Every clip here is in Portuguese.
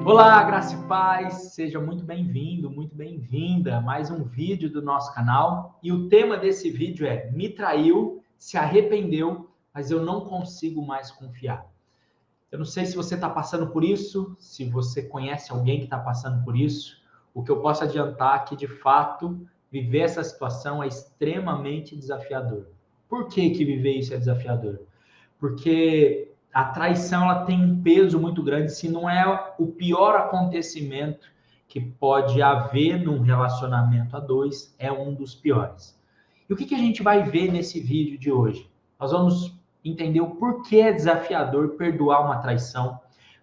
Olá, graça e paz, seja muito bem-vindo, muito bem-vinda a mais um vídeo do nosso canal. E o tema desse vídeo é: me traiu, se arrependeu, mas eu não consigo mais confiar. Eu não sei se você está passando por isso, se você conhece alguém que está passando por isso. O que eu posso adiantar é que, de fato, viver essa situação é extremamente desafiador. Por que viver isso é desafiador? Porque a traição ela tem um peso muito grande, se não é o pior acontecimento que pode haver num relacionamento a dois, é um dos piores. E o que a gente vai ver nesse vídeo de hoje? Nós vamos entender o porquê é desafiador perdoar uma traição,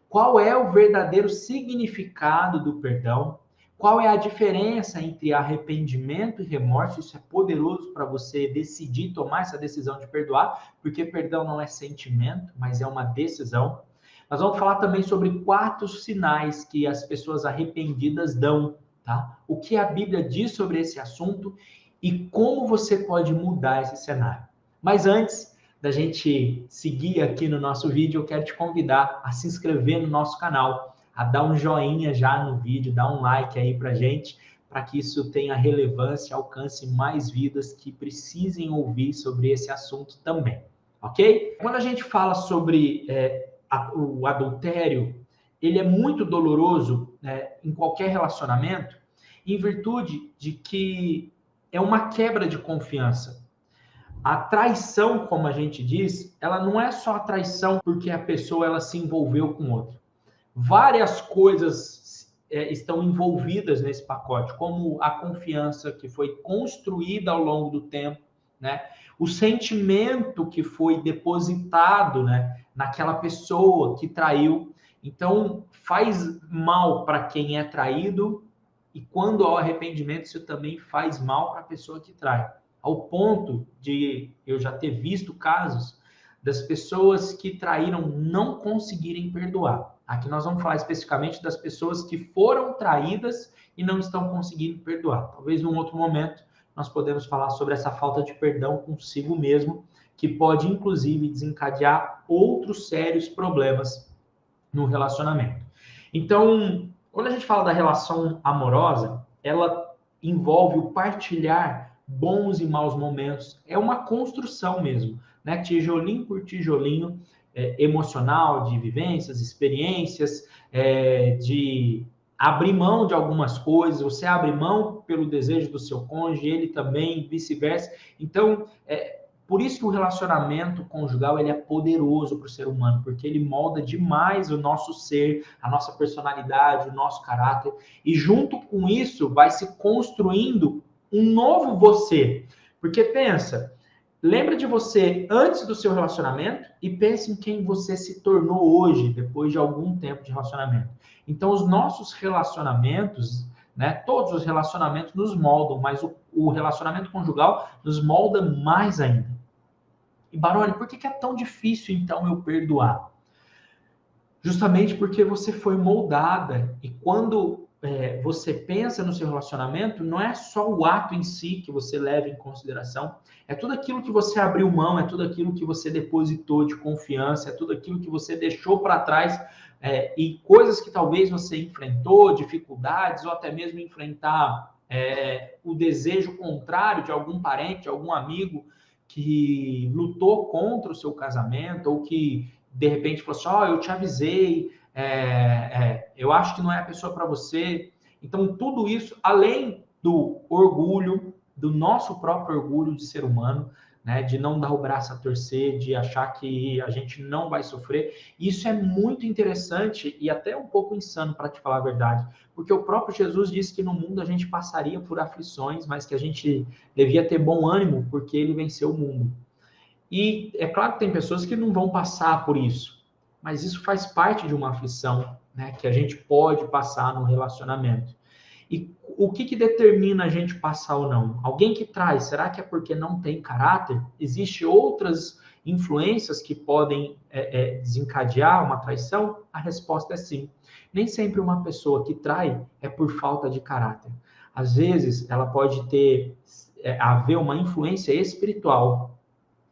qual é o verdadeiro significado do perdão, qual é a diferença entre arrependimento e remorso. Isso é poderoso para você decidir tomar essa decisão de perdoar, porque perdão não é sentimento, mas é uma decisão. Nós vamos falar também sobre 4 sinais que as pessoas arrependidas dão, tá? O que a Bíblia diz sobre esse assunto e como você pode mudar esse cenário. Mas antes da gente seguir aqui no nosso vídeo, eu quero te convidar a se inscrever no nosso canal, a dar um joinha já no vídeo, dar um like aí pra gente, para que isso tenha relevância, alcance mais vidas que precisem ouvir sobre esse assunto também, ok? Quando a gente fala sobre o adultério, ele é muito doloroso, né, em qualquer relacionamento, em virtude de que é uma quebra de confiança. A traição, como a gente diz, ela não é só a traição porque a pessoa ela se envolveu com outro. Várias coisas estão envolvidas nesse pacote, como a confiança que foi construída ao longo do tempo, né? O sentimento que foi depositado, né, naquela pessoa que traiu. Então, faz mal para quem é traído, e quando há o arrependimento, isso também faz mal para a pessoa que trai. Ao ponto de eu já ter visto casos das pessoas que traíram não conseguirem perdoar. Aqui nós vamos falar especificamente das pessoas que foram traídas e não estão conseguindo perdoar. Talvez num outro momento nós podemos falar sobre essa falta de perdão consigo mesmo, que pode inclusive desencadear outros sérios problemas no relacionamento. Então, quando a gente fala da relação amorosa, ela envolve o partilhar bons e maus momentos. É uma construção mesmo, né? Tijolinho por tijolinho, emocional, de vivências, experiências, de abrir mão de algumas coisas. Você abre mão pelo desejo do seu cônjuge, ele também, vice-versa. Então, por isso que o relacionamento conjugal ele é poderoso para o ser humano, porque ele molda demais o nosso ser, a nossa personalidade, o nosso caráter, e junto com isso vai se construindo um novo você. Porque pensa, lembra de você antes do seu relacionamento e pense em quem você se tornou hoje, depois de algum tempo de relacionamento. Então, os nossos relacionamentos, né, todos os relacionamentos nos moldam, mas o relacionamento conjugal nos molda mais ainda. E Baroni, por que é tão difícil então eu perdoar? Justamente porque você foi moldada, e quando você pensa no seu relacionamento, não é só o ato em si que você leva em consideração, é tudo aquilo que você abriu mão, é tudo aquilo que você depositou de confiança, é tudo aquilo que você deixou para trás, e coisas que talvez você enfrentou, dificuldades, ou até mesmo enfrentar o desejo contrário de algum parente, de algum amigo que lutou contra o seu casamento, ou que de repente falou assim, eu te avisei, eu acho que não é a pessoa para você. Então, tudo isso, além do orgulho, do nosso próprio orgulho de ser humano, né, de não dar o braço a torcer, de achar que a gente não vai sofrer, isso é muito interessante e até um pouco insano, para te falar a verdade, porque o próprio Jesus disse que no mundo a gente passaria por aflições, mas que a gente devia ter bom ânimo, porque ele venceu o mundo. E é claro que tem pessoas que não vão passar por isso, mas isso faz parte de uma aflição, né, que a gente pode passar no relacionamento. E o que determina a gente passar ou não? Alguém que traz, será que é porque não tem caráter? Existem outras influências que podem desencadear uma traição? A resposta é sim. Nem sempre uma pessoa que trai é por falta de caráter. Às vezes, ela pode haver uma influência espiritual,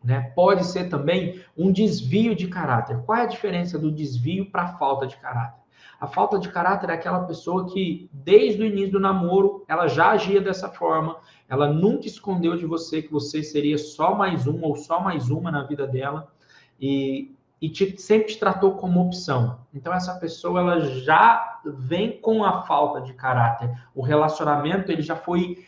né? Pode ser também um desvio de caráter. Qual é a diferença do desvio para a falta de caráter? A falta de caráter é aquela pessoa que, desde o início do namoro, ela já agia dessa forma, ela nunca escondeu de você que você seria só mais um ou só mais uma na vida dela, sempre te tratou como opção. Então, essa pessoa ela já vem com a falta de caráter. O relacionamento ele já foi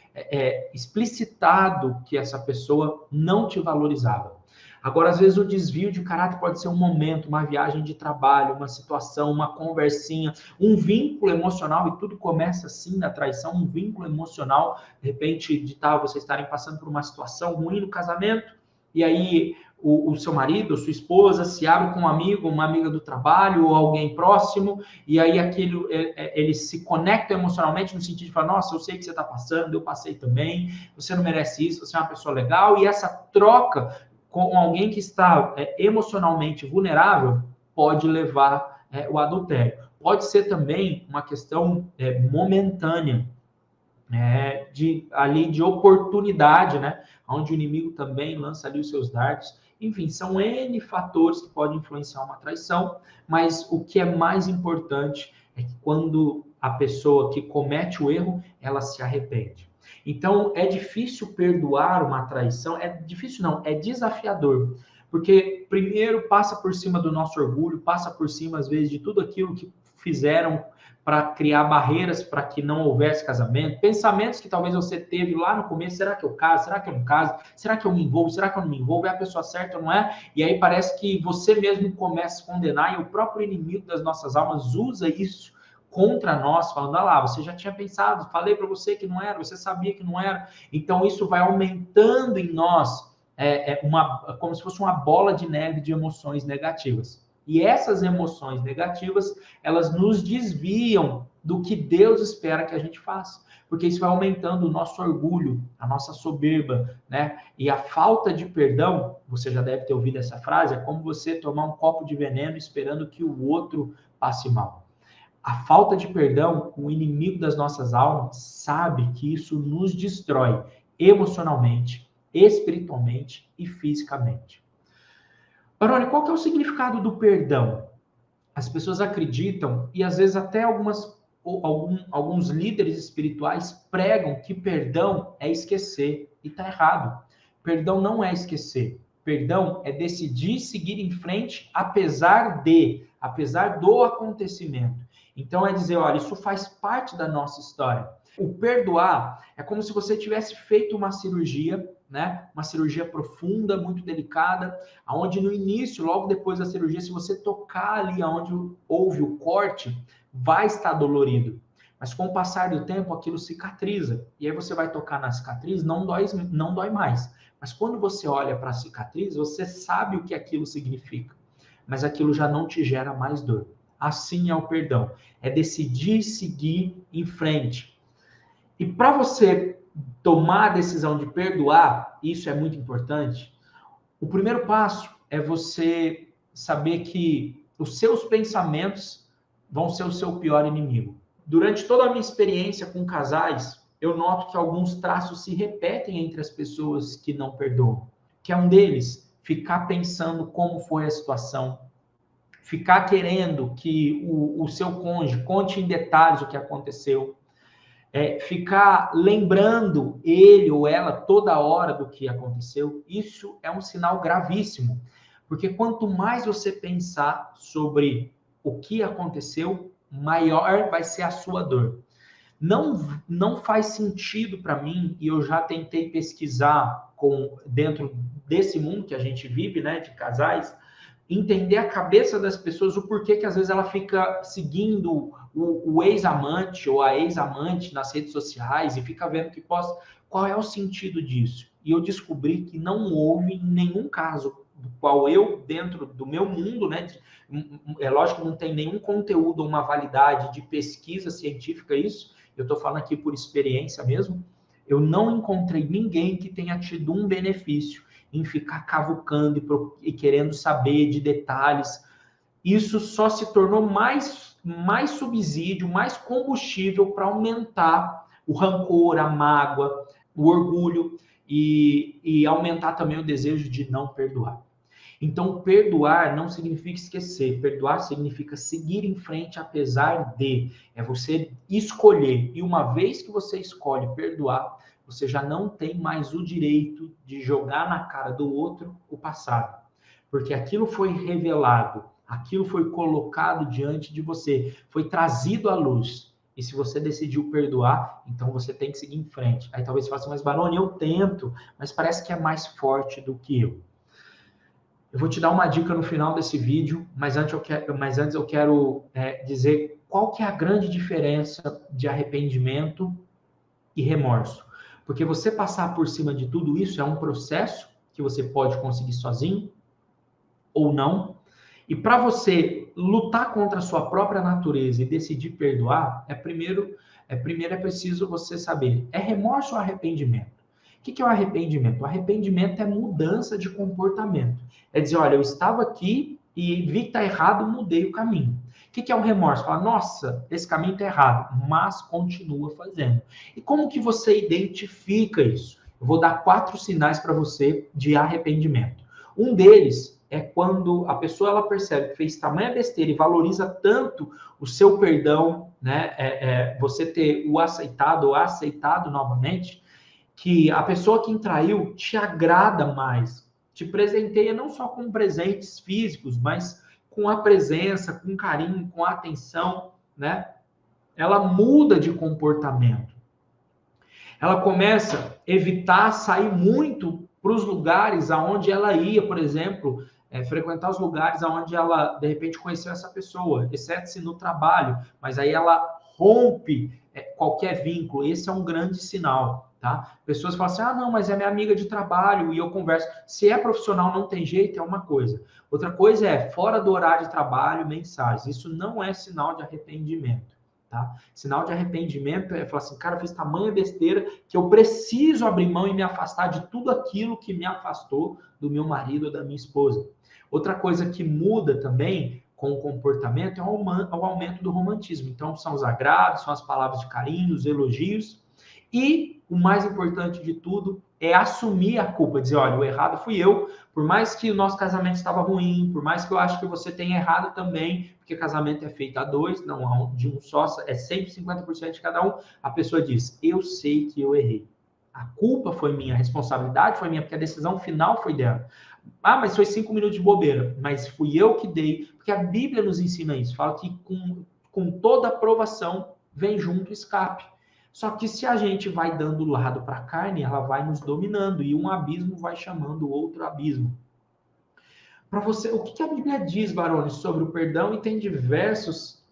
explicitado que essa pessoa não te valorizava. Agora, às vezes, o desvio de caráter pode ser um momento, uma viagem de trabalho, uma situação, uma conversinha, um vínculo emocional, e tudo começa assim na traição, um vínculo emocional, de repente, vocês estarem passando por uma situação ruim no casamento, e aí o seu marido, sua esposa, se abre com um amigo, uma amiga do trabalho, ou alguém próximo, e aí eles se conectam emocionalmente no sentido de falar, nossa, eu sei o que você está passando, eu passei também, você não merece isso, você é uma pessoa legal, e essa troca com alguém que está emocionalmente vulnerável, pode levar o adultério. Pode ser também uma questão momentânea, de oportunidade, né? Onde o inimigo também lança ali os seus dardos. Enfim, são N fatores que podem influenciar uma traição, mas o que é mais importante é que quando a pessoa que comete o erro, ela se arrepende. Então, é difícil perdoar uma traição, é difícil não, é desafiador, porque primeiro passa por cima do nosso orgulho, passa por cima, às vezes, de tudo aquilo que fizeram para criar barreiras para que não houvesse casamento, pensamentos que talvez você teve lá no começo, será que eu caso, será que eu não caso, será que eu me envolvo, será que eu não me envolvo, é a pessoa certa ou não é? E aí parece que você mesmo começa a condenar e o próprio inimigo das nossas almas usa isso contra nós, falando, lá, você já tinha pensado, falei para você que não era, você sabia que não era. Então isso vai aumentando em nós como se fosse uma bola de neve de emoções negativas. E essas emoções negativas, elas nos desviam do que Deus espera que a gente faça. Porque isso vai aumentando o nosso orgulho, a nossa soberba, né? E a falta de perdão, você já deve ter ouvido essa frase, é como você tomar um copo de veneno esperando que o outro passe mal. A falta de perdão, o inimigo das nossas almas, sabe que isso nos destrói emocionalmente, espiritualmente e fisicamente. Baroni, qual que é o significado do perdão? As pessoas acreditam, e às vezes até alguns líderes espirituais pregam que perdão é esquecer, e está errado. Perdão não é esquecer. Perdão é decidir seguir em frente apesar do acontecimento. Então é dizer, olha, isso faz parte da nossa história. O perdoar é como se você tivesse feito uma cirurgia, né? Uma cirurgia profunda, muito delicada, aonde no início, logo depois da cirurgia, se você tocar ali onde houve o corte, vai estar dolorido. Mas com o passar do tempo, aquilo cicatriza. E aí você vai tocar na cicatriz, não dói mais. Mas quando você olha para a cicatriz, você sabe o que aquilo significa. Mas aquilo já não te gera mais dor. Assim é o perdão. É decidir seguir em frente. E para você tomar a decisão de perdoar, isso é muito importante. O primeiro passo é você saber que os seus pensamentos vão ser o seu pior inimigo. Durante toda a minha experiência com casais, eu noto que alguns traços se repetem entre as pessoas que não perdoam. Que é um deles, ficar pensando como foi a situação, ficar querendo que o seu cônjuge conte em detalhes o que aconteceu, ficar lembrando ele ou ela toda hora do que aconteceu. Isso é um sinal gravíssimo, porque quanto mais você pensar sobre o que aconteceu, maior vai ser a sua dor. Não faz sentido para mim, e eu já tentei pesquisar dentro desse mundo que a gente vive, né, de casais, entender a cabeça das pessoas, o porquê que às vezes ela fica seguindo o ex-amante ou a ex-amante nas redes sociais e fica vendo que posta. Qual é o sentido disso? E eu descobri que não houve nenhum caso do qual eu, dentro do meu mundo, né, é lógico que não tem nenhum conteúdo ou uma validade de pesquisa científica isso, eu estou falando aqui por experiência mesmo, eu não encontrei ninguém que tenha tido um benefício em ficar cavucando e querendo saber de detalhes. Isso só se tornou mais subsídio, mais combustível para aumentar o rancor, a mágoa, o orgulho e aumentar também o desejo de não perdoar. Então, perdoar não significa esquecer. Perdoar significa seguir em frente apesar de. É você escolher. E uma vez que você escolhe perdoar, você já não tem mais o direito de jogar na cara do outro o passado. Porque aquilo foi revelado, aquilo foi colocado diante de você, foi trazido à luz. E se você decidiu perdoar, então você tem que seguir em frente. Aí talvez você faça, mas Baroni, eu tento, mas parece que é mais forte do que eu. Eu vou te dar uma dica no final desse vídeo, mas antes eu quero dizer qual que é a grande diferença de arrependimento e remorso. Porque você passar por cima de tudo isso é um processo que você pode conseguir sozinho ou não. E para você lutar contra a sua própria natureza e decidir perdoar, primeiro é preciso você saber, é remorso ou arrependimento? O que é o arrependimento? O arrependimento é mudança de comportamento. É dizer, olha, eu estava aqui e vi que está errado, mudei o caminho. O que é o remorso? Fala, nossa, esse caminho está errado, mas continua fazendo. E como que você identifica isso? Eu vou dar 4 sinais para você de arrependimento. Um deles é quando a pessoa ela percebe que fez tamanha besteira e valoriza tanto o seu perdão, né? Você ter o aceitado ou aceitado novamente, que a pessoa que traiu te agrada mais, te presenteia não só com presentes físicos, mas com a presença, com carinho, com a atenção, né? Ela muda de comportamento. Ela começa a evitar sair muito para os lugares aonde ela ia, por exemplo, frequentar os lugares aonde ela, de repente, conheceu essa pessoa, exceto-se no trabalho, mas aí ela rompe qualquer vínculo. Esse é um grande sinal, tá? Pessoas falam assim, ah, não, mas é minha amiga de trabalho, e eu converso. Se é profissional, não tem jeito, é uma coisa. Outra coisa é, fora do horário de trabalho, mensagens. Isso não é sinal de arrependimento. Tá? Sinal de arrependimento é falar assim, cara, eu fiz tamanha besteira que eu preciso abrir mão e me afastar de tudo aquilo que me afastou do meu marido ou da minha esposa. Outra coisa que muda também com o comportamento é o aumento do romantismo. Então, são os agrados, são as palavras de carinho, os elogios. E o mais importante de tudo é assumir a culpa, dizer, olha, o errado fui eu, por mais que o nosso casamento estava ruim, por mais que eu acho que você tenha errado também, porque casamento é feito a 2, não de um só, é sempre 50% de cada um, a pessoa diz, eu sei que eu errei. A culpa foi minha, a responsabilidade foi minha, porque a decisão final foi dela. Ah, mas foi 5 minutos de bobeira, mas fui eu que dei, porque a Bíblia nos ensina isso, fala que com toda aprovação vem junto o escape. Só que se a gente vai dando lado para a carne, ela vai nos dominando e um abismo vai chamando outro abismo. Para você, o que a Bíblia diz, Baroni, sobre o perdão? E tem diversos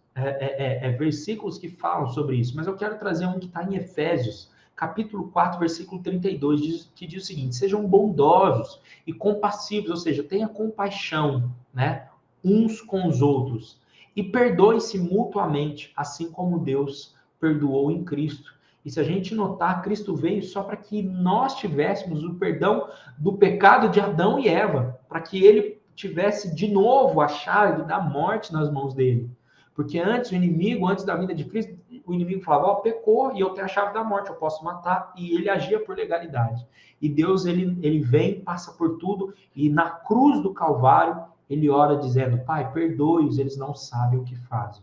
versículos que falam sobre isso, mas eu quero trazer um que está em Efésios, capítulo 4, versículo 32, que diz o seguinte, sejam bondosos e compassivos, ou seja, tenha compaixão, né, uns com os outros, e perdoem-se mutuamente, assim como Deus perdoou em Cristo. E se a gente notar, Cristo veio só para que nós tivéssemos o perdão do pecado de Adão e Eva, para que ele tivesse de novo a chave da morte nas mãos dele. Porque antes o inimigo, antes da vinda de Cristo, o inimigo falava, ó, pecou e eu tenho a chave da morte, eu posso matar. E ele agia por legalidade. E Deus, ele vem, passa por tudo, e na cruz do Calvário, ele ora dizendo, Pai, perdoe-os, eles não sabem o que fazem.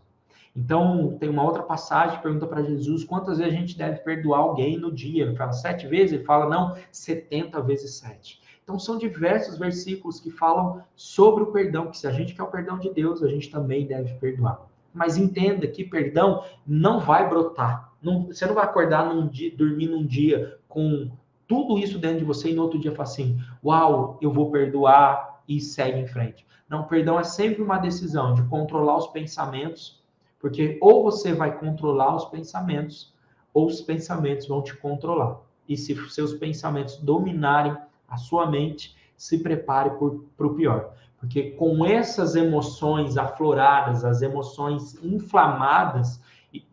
Então, tem uma outra passagem que pergunta para Jesus quantas vezes a gente deve perdoar alguém no dia. Ele fala 7 vezes? Ele fala, não, 70 vezes 7. Então, são diversos versículos que falam sobre o perdão, que se a gente quer o perdão de Deus, a gente também deve perdoar. Mas entenda que perdão não vai brotar. Você não vai acordar num dia, dormir num dia com tudo isso dentro de você e no outro dia falar assim, uau, eu vou perdoar e segue em frente. Não, perdão é sempre uma decisão de controlar os pensamentos, porque ou você vai controlar os pensamentos, ou os pensamentos vão te controlar. E se seus pensamentos dominarem a sua mente, se prepare para o pior. Porque com essas emoções afloradas, as emoções inflamadas,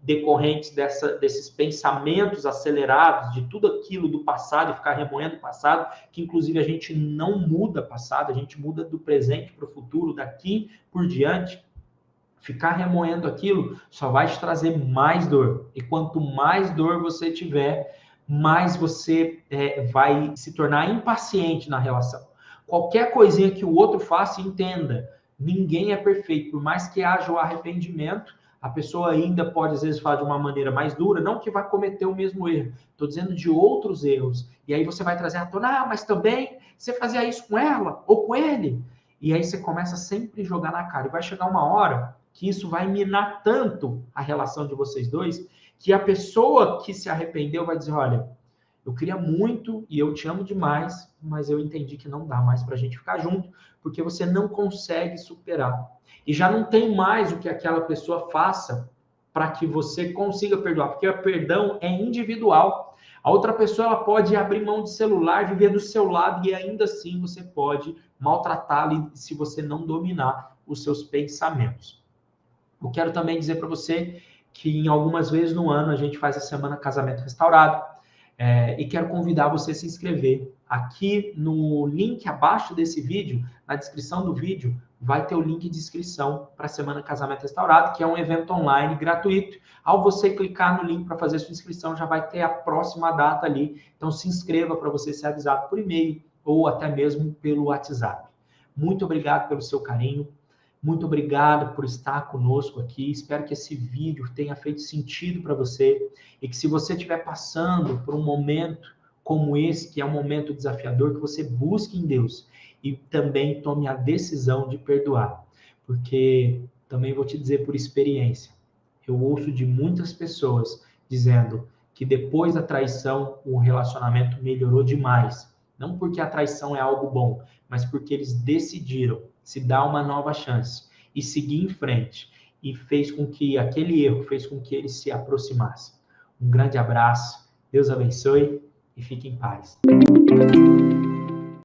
decorrentes desses pensamentos acelerados, de tudo aquilo do passado, e ficar remoendo o passado, que inclusive a gente não muda passado, a gente muda do presente para o futuro, daqui por diante. Ficar remoendo aquilo só vai te trazer mais dor. E quanto mais dor você tiver, mais você vai se tornar impaciente na relação. qualquer coisinha que o outro faça, entenda, ninguém é perfeito. Por mais que haja o arrependimento, a pessoa ainda pode, às vezes, falar de uma maneira mais dura, não que vai cometer o mesmo erro. Estou dizendo de outros erros. E aí você vai trazer à tona, mas também você fazia isso com ela ou com ele. E aí você começa sempre a jogar na cara. E vai chegar uma hora que isso vai minar tanto a relação de vocês dois, que a pessoa que se arrependeu vai dizer, olha, eu queria muito e eu te amo demais, mas eu entendi que não dá mais para a gente ficar junto, porque você não consegue superar. E já não tem mais o que aquela pessoa faça para que você consiga perdoar, porque o perdão é individual. A outra pessoa ela pode abrir mão de celular, viver do seu lado e ainda assim você pode maltratá-la se você não dominar os seus pensamentos. Eu quero também dizer para você que em algumas vezes no ano a gente faz a semana Casamento Restaurado. E quero convidar você a se inscrever. Aqui no link abaixo desse vídeo, na descrição do vídeo, vai ter o link de inscrição para a Semana Casamento Restaurado, que é um evento online gratuito. Ao você clicar no link para fazer sua inscrição, já vai ter a próxima data ali. Então se inscreva para você ser avisado por e-mail ou até mesmo pelo WhatsApp. Muito obrigado pelo seu carinho. Muito obrigado por estar conosco aqui. Espero que esse vídeo tenha feito sentido para você e que se você estiver passando por um momento como esse, que é um momento desafiador, que você busque em Deus e também tome a decisão de perdoar. Porque também vou te dizer por experiência, eu ouço de muitas pessoas dizendo que depois da traição o relacionamento melhorou demais. Não porque a traição é algo bom, mas porque eles decidiram se dar uma nova chance e seguir em frente. E fez com que aquele erro, fez com que eles se aproximassem. Um grande abraço, Deus abençoe e fique em paz.